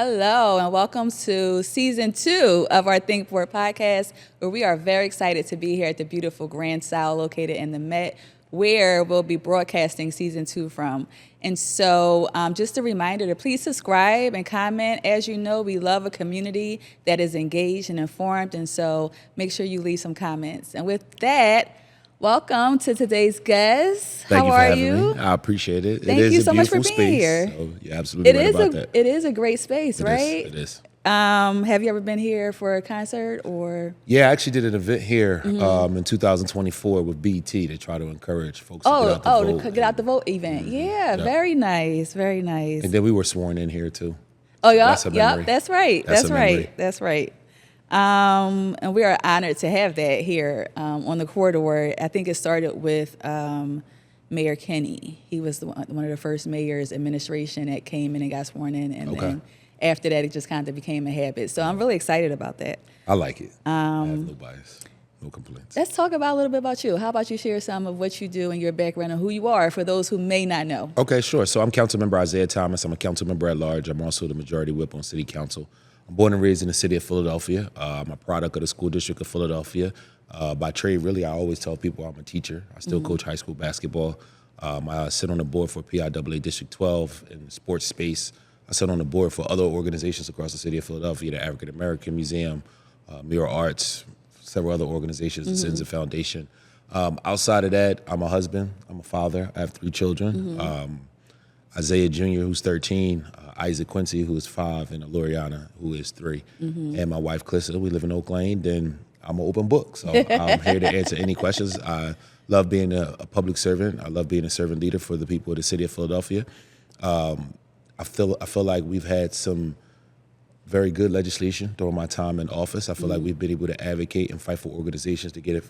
Hello, and welcome to season 2 of our Think Board podcast, where we are very excited to be here at the beautiful Grand Sal located in the Met, where we'll be broadcasting season 2 from. And so just a reminder to please subscribe and comment. As you know, we love a community that is engaged and informed, and so make sure you leave some comments. And with that, welcome to today's guest. Thank How you for are having you? Me. I appreciate it. Thank you so much for being here. So you're absolutely right about that. It is a great space, right? It is. Have you ever been here for a concert or? Yeah, I actually did an event here in 2024 with BET to try to encourage folks to get out the vote. To get out the vote event. Yeah, very nice, very nice. And then we were sworn in here too. Oh, yeah, that's right. That's right. And we are honored to have that here on the corridor. I think it started with Mayor Kenny. He was one of the first mayor's administration that came in and got sworn in, and then after that, it just kind of became a habit. So I'm really excited about that. I like it. I have no bias, no complaints. Let's talk about a little bit about you. How about you share some of what you do and your background and who you are for those who may not know? Okay, sure. So I'm Councilmember Isaiah Thomas. I'm a council member at large. I'm also the majority whip on City Council. I'm born and raised in the city of Philadelphia. I'm a product of the school district of Philadelphia. By trade, really, I always tell people I'm a teacher. I still coach high school basketball. I sit on the board for PIAA District 12 in the sports space. I sit on the board for other organizations across the city of Philadelphia, the African American Museum, Mirror Arts, several other organizations, the Citizens Foundation. Outside of that, I'm a husband. I'm a father. I have 3 children. Isaiah Jr., who's 13, Isaac Quincy, who is 5, and Loriana, who is 3. And my wife, Clissa. We live in Oak Lane. Then I'm an open book. So I'm here to answer any questions. I love being a public servant. I love being a servant leader for the people of the city of Philadelphia. I feel like we've had some very good legislation during my time in office. I feel like we've been able to advocate and fight for organizations to get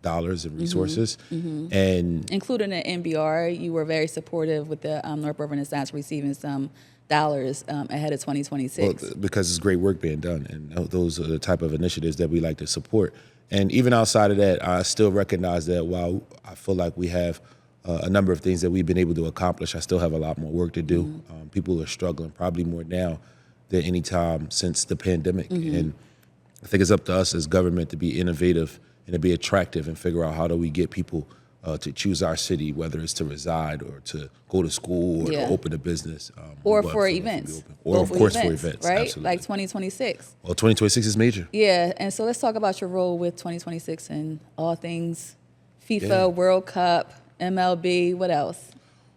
dollars and resources. And including the NBR, you were very supportive with the North Renaissance receiving some dollars ahead of 2026. Well, because it's great work being done, and those are the type of initiatives that we like to support. And even outside of that, I still recognize that while I feel like we have a number of things that we've been able to accomplish, I still have a lot more work to do. People are struggling probably more now than any time since the pandemic. And I think it's up to us as government to be innovative and to be attractive and figure out how do we get people to choose our city, whether it's to reside or to go to school or to open a business. Or for events. Or, of course, for events. Right? Absolutely. Like 2026. Well, 2026 is major. Yeah, and so let's talk about your role with 2026 and all things FIFA, World Cup, MLB, what else?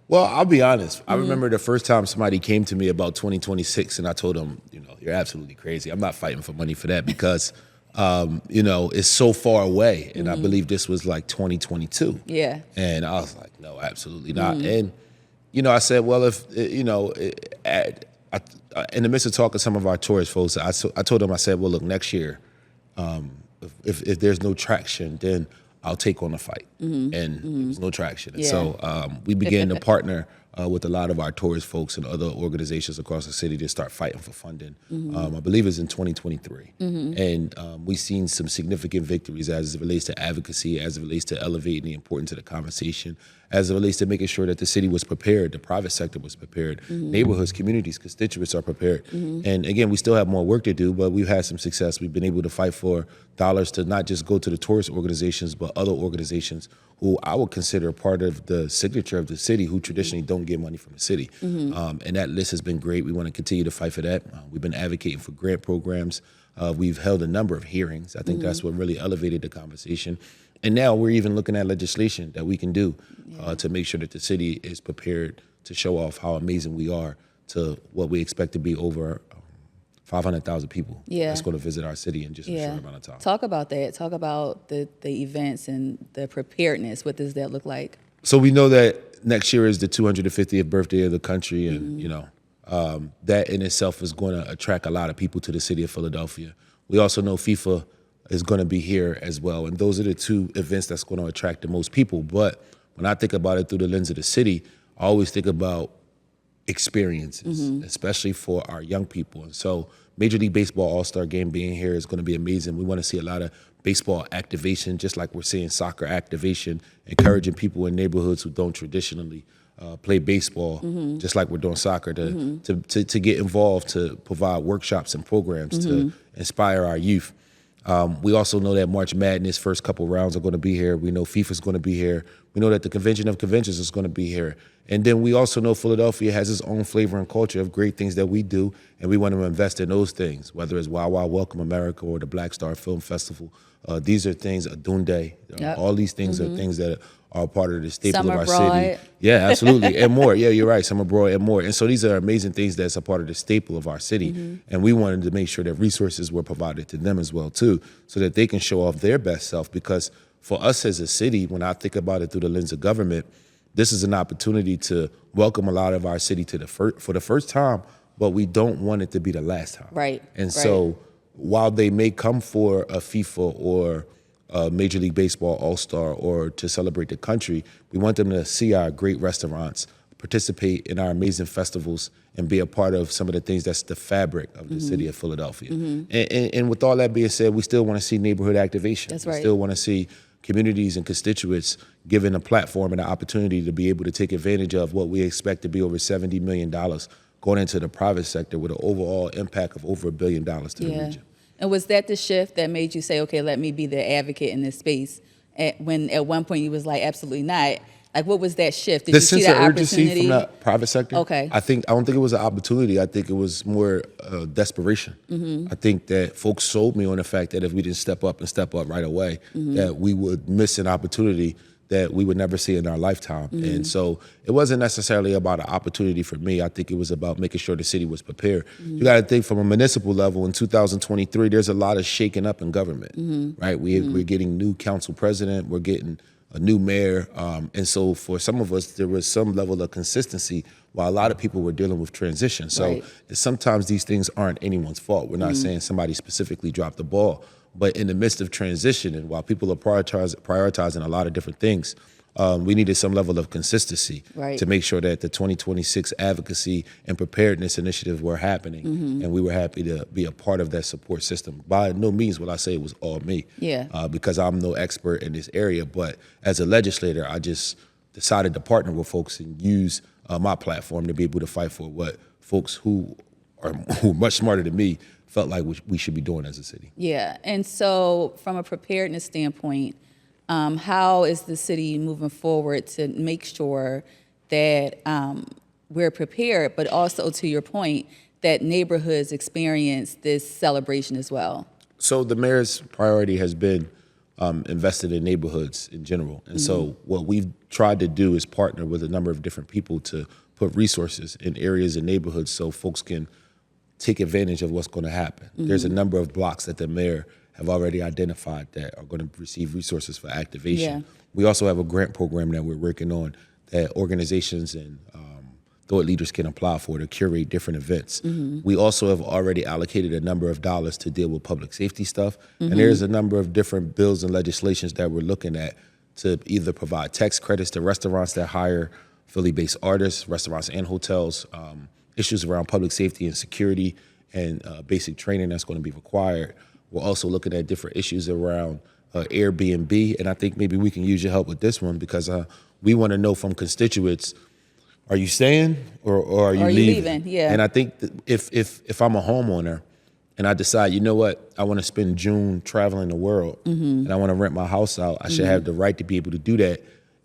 Well, I'll be honest. I remember the first time somebody came to me about 2026, and I told them, you're absolutely crazy. I'm not fighting for money for that because, it's so far away. And I believe this was like 2022. Yeah. And I was like, no, absolutely not. And, I said, well, if, in the midst of talking to some of our tourist folks, I told them, I said, well, look, next year, if there's no traction, then I'll take on the fight. And there was no traction. And so we began to partner with a lot of our tourist folks and other organizations across the city to start fighting for funding. I believe it's in 2023. And we've seen some significant victories as it relates to advocacy, as it relates to elevating the importance of the conversation, as it relates to making sure that the city was prepared, the private sector was prepared, neighborhoods, communities, constituents are prepared. And again, we still have more work to do, but we've had some success. We've been able to fight for dollars to not just go to the tourist organizations, but other organizations who I would consider part of the signature of the city who traditionally don't get money from the city. And that list has been great. We want to continue to fight for that. We've been advocating for grant programs. We've held a number of hearings. I think that's what really elevated the conversation. And now we're even looking at legislation that we can do to make sure that the city is prepared to show off how amazing we are to what we expect to be over 500,000 people that's going to visit our city in just a short amount of time. Talk about that. Talk about the events and the preparedness. What does that look like? So we know that next year is the 250th birthday of the country, and that in itself is going to attract a lot of people to the city of Philadelphia. We also know FIFA is going to be here as well, and those are the 2 events that's going to attract the most people. But when I think about it through the lens of the city, I always think about experiences, especially for our young people. And so Major League Baseball All-Star Game being here is going to be amazing. We want to see a lot of baseball activation, just like we're seeing soccer activation, encouraging people in neighborhoods who don't traditionally play baseball, just like we're doing soccer, to get involved, to provide workshops and programs to inspire our youth. We also know that March Madness first couple rounds are going to be here. We know FIFA is going to be here. We know that the Convention of Conventions is going to be here. And then we also know Philadelphia has its own flavor and culture of great things that we do, and we want to invest in those things, whether it's Wow Wow Welcome America or the Black Star Film Festival. These are things, Adunde, all these things are things that are part of the staple of our city. Yeah, absolutely, and more. Yeah, you're right, Summer Broad and more. And so these are amazing things that's a part of the staple of our city. And we wanted to make sure that resources were provided to them as well, too, so that they can show off their best self. Because for us as a city, when I think about it through the lens of government, this is an opportunity to welcome a lot of our city to for the first time, but we don't want it to be the last time. Right. And so while they may come for a FIFA or a Major League Baseball All-Star or to celebrate the country, we want them to see our great restaurants, participate in our amazing festivals, and be a part of some of the things that's the fabric of the city of Philadelphia. And with all that being said, we still want to see neighborhood activation. That's we right. still want to see communities and constituents given a platform and an opportunity to be able to take advantage of what we expect to be over $70 million going into the private sector with an overall impact of over $1 billion to the region. And was that the shift that made you say, okay, let me be the advocate in this space? When at one point you was like, absolutely not. Like, what was that shift? Did The you see sense that of urgency opportunity from the private sector? Okay. I don't think it was an opportunity. I think it was more desperation. I think that folks sold me on the fact that if we didn't step up right away, that we would miss an opportunity that we would never see in our lifetime. And so it wasn't necessarily about an opportunity for me. I think it was about making sure the city was prepared. You got to think from a municipal level in 2023, there's a lot of shaking up in government, right? We're getting new council president, we're getting a new mayor. And so for some of us, there was some level of consistency while a lot of people were dealing with transition. So sometimes these things aren't anyone's fault. We're not saying somebody specifically dropped the ball. But in the midst of transition, and while people are prioritizing a lot of different things, we needed some level of consistency to make sure that the 2026 advocacy and preparedness initiatives were happening. And we were happy to be a part of that support system. By no means will I say it was all me, because I'm no expert in this area. But as a legislator, I just decided to partner with folks and use my platform to be able to fight for what folks who are much smarter than me felt like we should be doing as a city. Yeah, and so from a preparedness standpoint, how is the city moving forward to make sure that we're prepared, but also, to your point, that neighborhoods experience this celebration as well? So the mayor's priority has been invested in neighborhoods in general. And so what we've tried to do is partner with a number of different people to put resources in areas and neighborhoods so folks can take advantage of what's going to happen. There's a number of blocks that the mayor have already identified that are going to receive resources for activation. We also have a grant program that we're working on that organizations and thought leaders can apply for to curate different events. We also have already allocated a number of dollars to deal with public safety stuff. And there's a number of different bills and legislations that we're looking at to either provide tax credits to restaurants that hire Philly-based artists, restaurants and hotels, issues around public safety and security and basic training that's going to be required. We're also looking at different issues around Airbnb, and I think maybe we can use your help with this one because we want to know from constituents, are you staying or are you leaving? Yeah. And I think that if I'm a homeowner and I decide, you know what, I want to spend June traveling the world and I want to rent my house out, I should have the right to be able to do that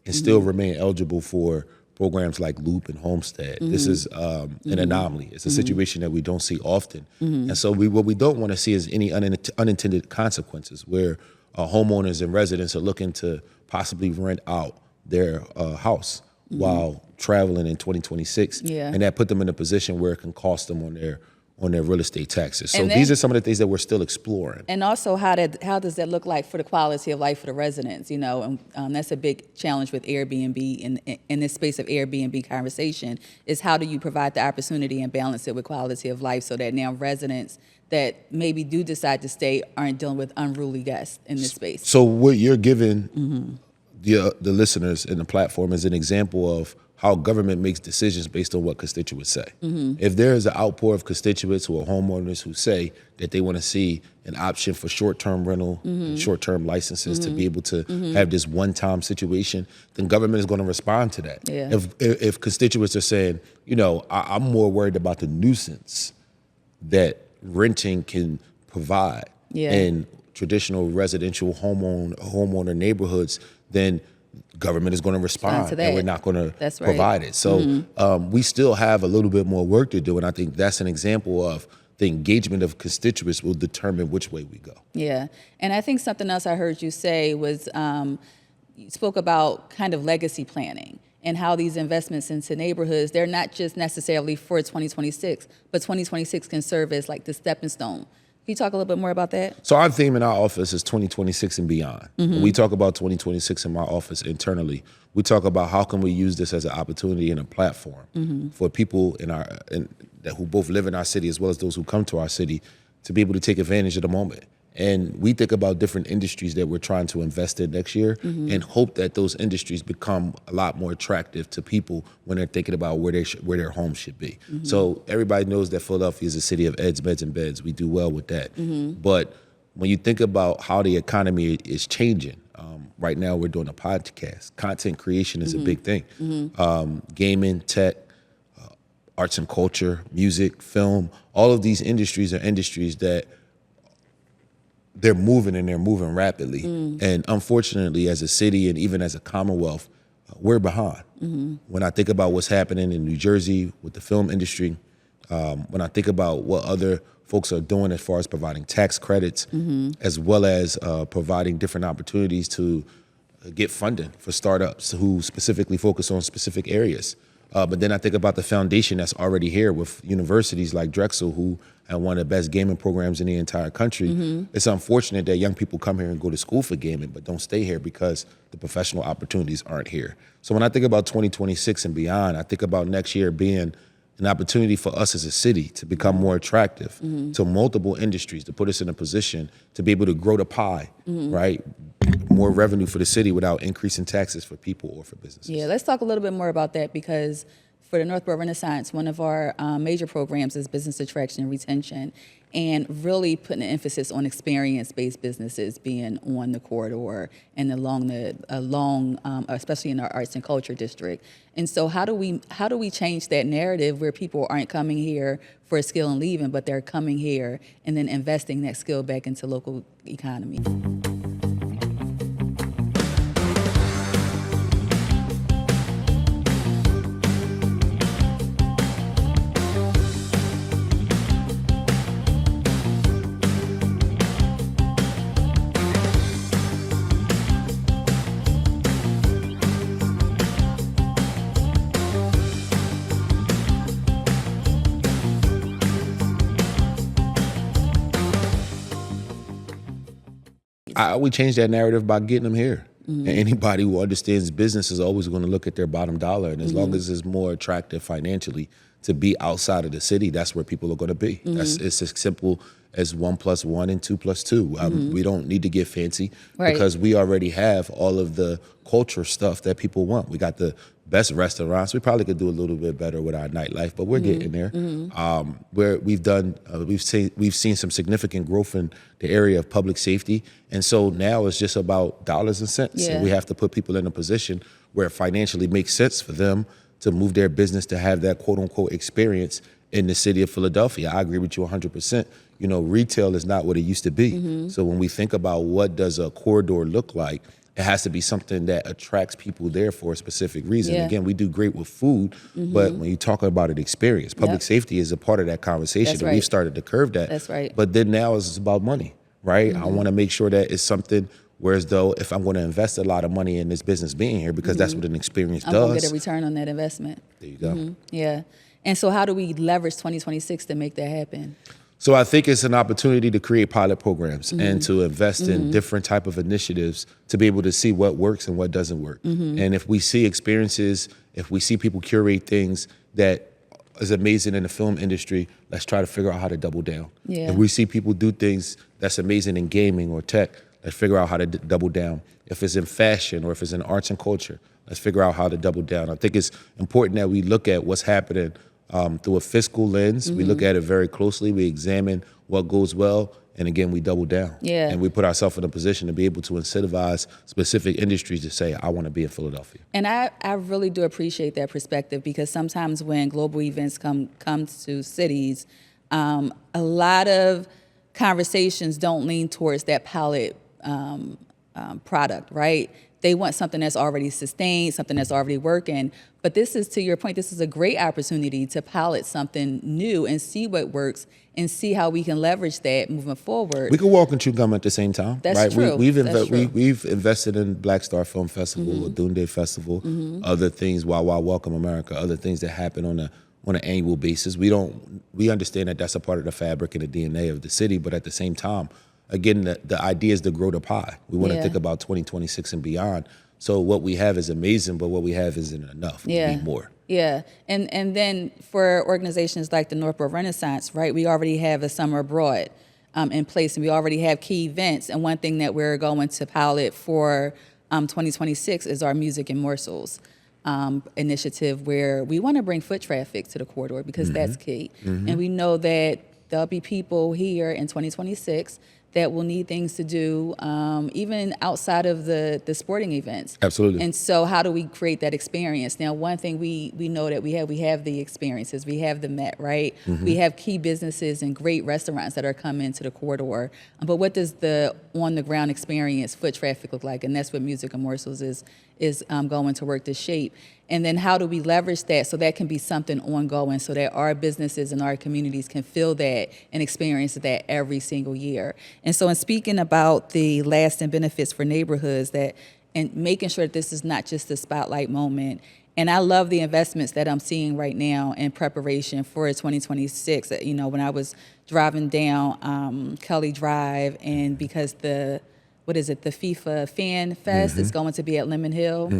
and still remain eligible for programs like Loop and Homestead. This is an anomaly. It's a situation that we don't see often. And so what we don't want to see is any unintended consequences where homeowners and residents are looking to possibly rent out their house while traveling in 2026. And that put them in a position where it can cost them on their real estate taxes. So these are some of the things that we're still exploring. And also, how does that look like for the quality of life for the residents? You know, and that's a big challenge with Airbnb in this space of Airbnb conversation is how do you provide the opportunity and balance it with quality of life so that now residents that maybe do decide to stay aren't dealing with unruly guests in this space. So what you're giving the listeners in the platform is an example of how government makes decisions based on what constituents say. If there is an outpour of constituents who are homeowners who say that they want to see an option for short-term rental, and short-term licenses to be able to have this one-time situation, then government is going to respond to that. Yeah. If constituents are saying, I'm more worried about the nuisance that renting can provide in traditional residential homeowner neighborhoods, then government is going to respond and we're not going to provide it. So we still have a little bit more work to do, and I think that's an example of the engagement of constituents will determine which way we go. Yeah, and I think something else I heard you say was you spoke about kind of legacy planning and how these investments into neighborhoods, they're not just necessarily for 2026, but 2026 can serve as like the stepping stone. Can you talk a little bit more about that? So our theme in our office is 2026 and beyond. When we talk about 2026 in my office internally, we talk about how can we use this as an opportunity and a platform for people who both live in our city as well as those who come to our city to be able to take advantage of the moment. And we think about different industries that we're trying to invest in next year and hope that those industries become a lot more attractive to people when they're thinking about where their homes should be. So everybody knows that Philadelphia is a city of eds, meds, and beds. We do well with that. But when you think about how the economy is changing, right now we're doing a podcast. Content creation is a big thing. Gaming, tech, arts and culture, music, film, all of these industries are industries that they're moving and they're moving rapidly. And unfortunately, as a city and even as a Commonwealth, we're behind. When I think about what's happening in New Jersey with the film industry, when I think about what other folks are doing as far as providing tax credits, as well as providing different opportunities to get funding for startups who specifically focus on specific areas. But then I think about the foundation that's already here with universities like Drexel, who have one of the best gaming programs in the entire country. It's unfortunate that young people come here and go to school for gaming, but don't stay here because the professional opportunities aren't here. So when I think about 2026 and beyond, I think about next year being an opportunity for us as a city to become more attractive to multiple industries, to put us in a position to be able to grow the pie, right? More revenue for the city without increasing taxes for people or for businesses. Yeah, let's talk a little bit more about that, because for the Northborough Renaissance, one of our major programs is business attraction and retention, and really putting an emphasis on experience-based businesses being on the corridor and along especially in our arts and culture district. And so how do we change that narrative where people aren't coming here for a skill and leaving, but they're coming here and then investing that skill back into local economy? We change that narrative by getting them here. And anybody who understands business is always going to look at their bottom dollar. And as long as it's more attractive financially to be outside of the city, that's where people are going to be. It's as simple as 1 + 1 and 2 + 2. We don't need to get fancy because we already have all of the culture stuff that people want. We got the best restaurants. We probably could do a little bit better with our nightlife, but we're getting there. Where we've seen some significant growth in the area of public safety, and so now it's just about dollars and cents. And we have to put people in a position where it financially makes sense for them to move their business to have that quote unquote experience in the city of Philadelphia. I agree with you 100%. Retail is not what it used to be. So when we think about what does a corridor look like, it has to be something that attracts people there for a specific reason. Again, we do great with food, but when you talk about an experience, public safety is a part of that conversation. And we've started to curve that. That's right. But then now it's about money, right? I want to make sure that it's something, whereas though if I'm going to invest a lot of money in this business being here, because that's what an experience does. I'm going to get a return on that investment. There you go. Yeah. And so how do we leverage 2026 to make that happen? So I think it's an opportunity to create pilot programs and to invest in different type of initiatives to be able to see what works and what doesn't work. And if we see experiences, if we see people curate things that is amazing in the film industry, let's try to figure out how to double down. If we see people do things that's amazing in gaming or tech, Let's figure out how to double down. If it's in fashion or if it's in arts and culture, let's figure out how to double down. I think it's important that we look at what's happening through a fiscal lens. We look at it very closely. We examine what goes well, and again, we double down. Yeah. And we put ourselves in a position to be able to incentivize specific industries to say, I want to be in Philadelphia. And I really do appreciate that perspective, because sometimes when global events come to cities, a lot of conversations don't lean towards that pilot product, right? They want something that's already sustained, something that's already working. But this is, to your point, this is a great opportunity to pilot something new and see what works and see how we can leverage that moving forward. We could walk and chew gum at the same time. That's right? true. We've That's invested in Black Star Film Festival, Dunde Festival, other things, Wawa Welcome America, other things that happen on an annual basis. We understand that that's a part of the fabric and the DNA of the city, but at the same time, again, the idea is to grow the pie. We want to think about 2026 and beyond. So what we have is amazing, but what we have isn't enough. We need more. Yeah, and then for organizations like the Northborough Renaissance, right, we already have a summer abroad in place, and we already have key events. And one thing that we're going to pilot for 2026 is our Music and Morsels initiative, where we want to bring foot traffic to the corridor, because that's key. And we know that there'll be people here in 2026 that will need things to do, even outside of the sporting events. Absolutely. And so how do we create that experience? Now, one thing we know that we have the experiences. We have the Met, right? We have key businesses and great restaurants that are coming to the corridor. But what does the on-the-ground experience, foot traffic, look like? And that's what Music and Morsels is going to work to shape. And then how do we leverage that so that can be something ongoing, so that our businesses and our communities can feel that and experience that every single year? And so in speaking about the lasting benefits for neighborhoods, and making sure that this is not just a spotlight moment, and I love the investments that I'm seeing right now in preparation for 2026. You know, when I was driving down Kelly Drive, and because the FIFA Fan Fest is going to be at Lemon Hill.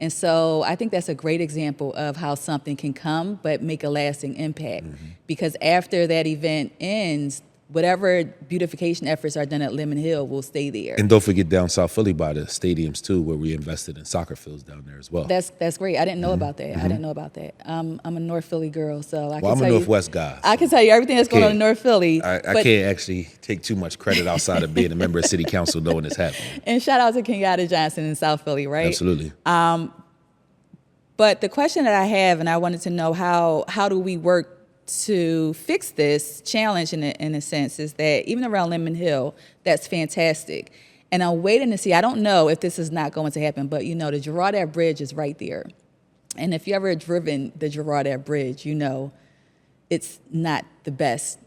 And so I think that's a great example of how something can come but make a lasting impact. Because after that event ends, whatever beautification efforts are done at Lemon Hill will stay there. And don't forget down South Philly by the stadiums too, where we invested in soccer fields down there as well. That's great. I didn't know about that. I didn't know about that. I'm a North Philly girl, so I can tell you. I'm a Northwest guy. So I can tell you everything that's going on in North Philly. I can't actually take too much credit outside of being a member of City Council knowing it's happening. And shout out to Kenyatta Johnson in South Philly, right? Absolutely. But the question that I have, and I wanted to know how do we work to fix this challenge in a sense, is that even around Lemon Hill, that's fantastic. And I'm waiting to see, I don't know if this is not going to happen, but you know, the Girard Ave Bridge is right there. And if you ever driven the Girard Ave Bridge, you know it's not the best,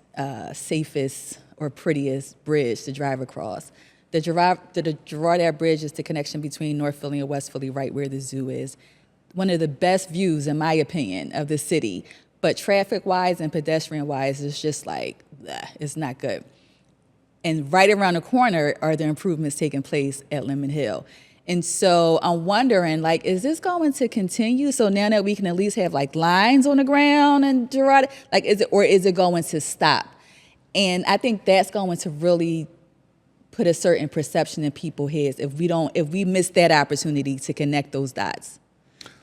safest, or prettiest bridge to drive across. The Girard Ave Bridge is the connection between North Philly and West Philly, right where the zoo is. One of the best views, in my opinion, of the city. But traffic-wise and pedestrian-wise, it's just like, it's not good. And right around the corner are the improvements taking place at Lemon Hill. And so I'm wondering, like, is this going to continue? So now that we can at least have like lines on the ground and Girard, like, is it going to stop? And I think that's going to really put a certain perception in people's heads if we miss that opportunity to connect those dots.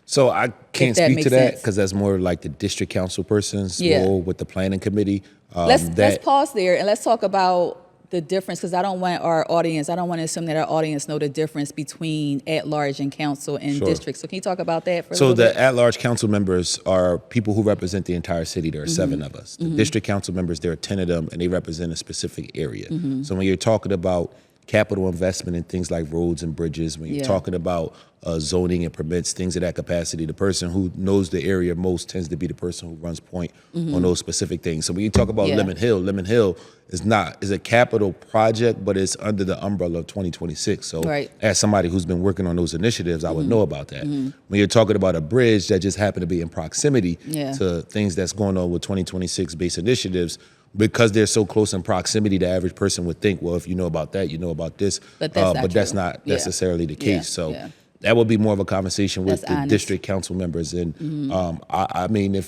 So I can't speak to that sense. because that's more like the district council person's role with the planning committee. Let's pause there and let's talk about the difference, because I don't want to assume that our audience know the difference between at-large and council and district. So can you talk about that for a little bit? So the at-large council members are people who represent the entire city. There are 7 of us. The district council members, there are 10 of them, and they represent a specific area. So when you're talking about capital investment in things like roads and bridges, when you're talking about zoning and permits, things of that capacity, the person who knows the area most tends to be the person who runs point on those specific things. So when you talk about Lemon Hill is a capital project, but it's under the umbrella of 2026. So as somebody who's been working on those initiatives, I would know about that. When you're talking about a bridge that just happened to be in proximity to things that's going on with 2026 based initiatives, because they're so close in proximity, the average person would think, well, if you know about that, you know about this. But that's not necessarily the case. So that would be more of a conversation with the district council members. And I mean,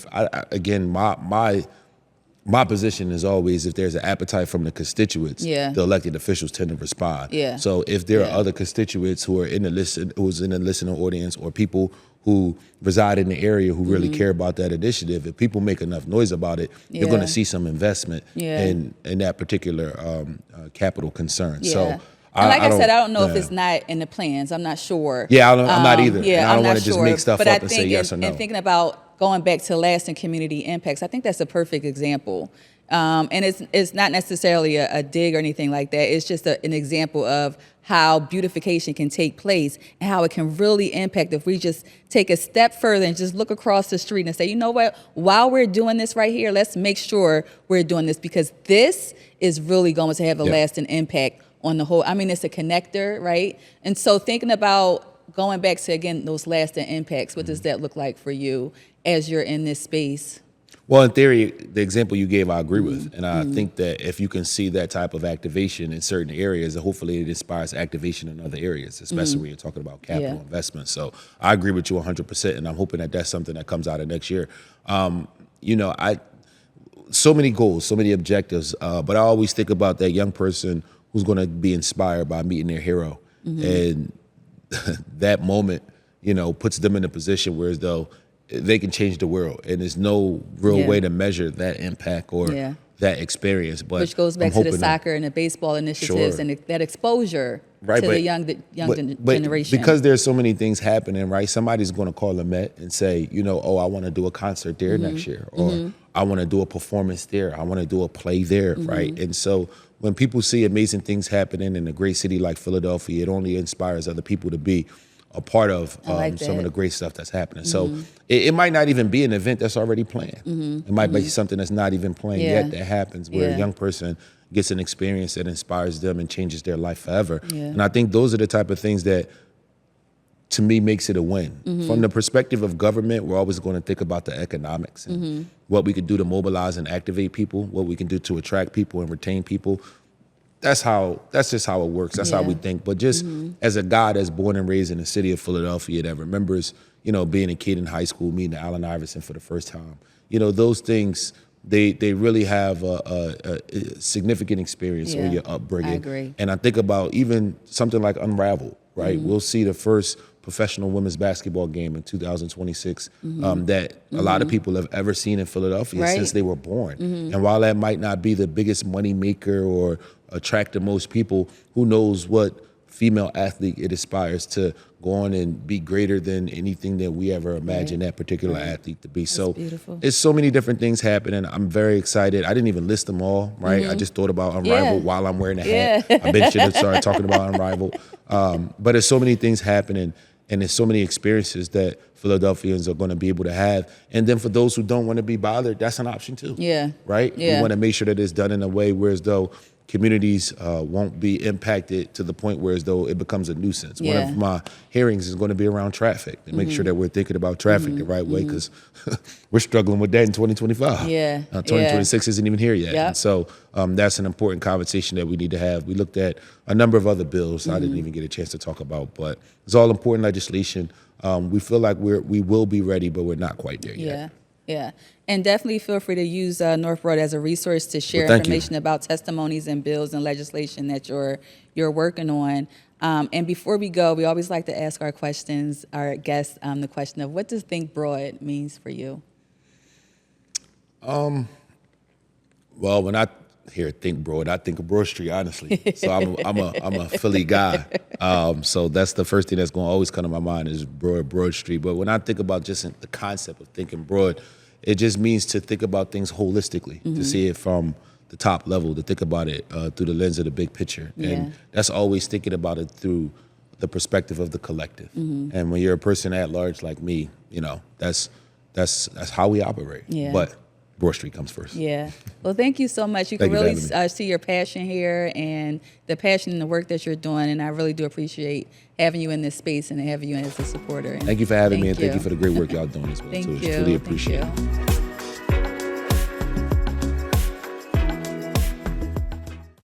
again, my my position is always, if there's an appetite from the constituents, Yeah. the elected officials tend to respond. Yeah. So if there are Yeah. other constituents who are in the listening audience, or people who reside in the area who really care about that initiative, if people make enough noise about it, you're going Yeah. to see some investment Yeah. in that particular capital concern. Yeah. So And like I said, I don't know if yeah. it's not in the plans. I'm not sure. Yeah, I'm not either. Yeah, And I I'm don't not want to just sure. make stuff But up I and think say yes or no. And thinking about going back to lasting community impacts, I think that's a perfect example. And it's not necessarily a dig or anything like that. It's just an example of how beautification can take place and how it can really impact if we just take a step further and just look across the street and say, you know what, while we're doing this right here, let's make sure we're doing this, because this is really going to have a lasting impact on the whole. I mean, it's a connector, right? And so thinking about going back to, again, those lasting impacts, what does that look like for you as you're in this space? Well, in theory, the example you gave, I agree with. And I think that if you can see that type of activation in certain areas, hopefully it inspires activation in other areas, especially when you're talking about capital investment. So I agree with you 100%, and I'm hoping that that's something that comes out of next year. So many goals, so many objectives, but I always think about that young person who's going to be inspired by meeting their hero. And that moment, puts them in a position where as though they can change the world, and there's no real way to measure that impact or that experience. But which goes back to the soccer and the baseball initiatives and that exposure to the young generation. Because there's so many things happening, right? Somebody's going to call the Met and say, I want to do a concert there next year, or I want to do a performance there, I want to do a play there, right? And so when people see amazing things happening in a great city like Philadelphia, it only inspires other people to be a part of some of the great stuff that's happening. So it might not even be an event that's already planned. It might be something that's not even planned yet that happens, where a young person gets an experience that inspires them and changes their life forever. And I think those are the type of things that, to me, makes it a win. From the perspective of government, we're always going to think about the economics and what we can do to mobilize and activate people, what we can do to attract people and retain people. That's just how it works. That's how we think. But just as a guy that's born and raised in the city of Philadelphia, that remembers, being a kid in high school, meeting Allen Iverson for the first time, those things, they really have a significant experience on your upbringing. I agree. And I think about even something like Unraveled, right? We'll see the first professional women's basketball game in 2026 that a lot of people have ever seen in Philadelphia since they were born. And while that might not be the biggest money maker or attract the most people, who knows what female athlete it aspires to go on and be greater than anything that we ever imagined that particular athlete to be. That's so beautiful. It's so many different things happening. I'm very excited. I didn't even list them all, right? I just thought about Unrivaled while I'm wearing a hat. I bet should have started talking about Unrivaled. But there's so many things happening, and there's so many experiences that Philadelphians are going to be able to have. And then for those who don't want to be bothered, that's an option too. Right? We want to make sure that it's done in a way where as though communities won't be impacted to the point where as though it becomes a nuisance. One of my hearings is going to be around traffic, to make sure that we're thinking about traffic the right way, because we're struggling with that in 2025. 2026 isn't even here yet. And so that's an important conversation that we need to have. We looked at a number of other bills I didn't even get a chance to talk about, but it's all important legislation. We feel like we will be ready, but we're not quite there yet. Yeah. And definitely feel free to use North Broad as a resource to share information about testimonies and bills and legislation that you're working on. And before we go, we always like to ask our guests the question of, what does Think Broad means for you? Well, when I hear Think Broad, I think of Broad Street, honestly. So I'm a Philly guy. So that's the first thing that's going to always come to my mind is Broad Street. But when I think about just the concept of thinking broad, it just means to think about things holistically, to see it from the top level, to think about it through the lens of the big picture. And that's always thinking about it through the perspective of the collective. And when you're a person at large like me, that's how we operate. But Broad Street comes first. Well, thank you so much. You can really see your passion here and the passion in the work that you're doing, and I really do appreciate having you in this space and having you as a supporter. Thank you for having me, and thank you for the great work y'all doing as well. Thank you. Truly appreciate it.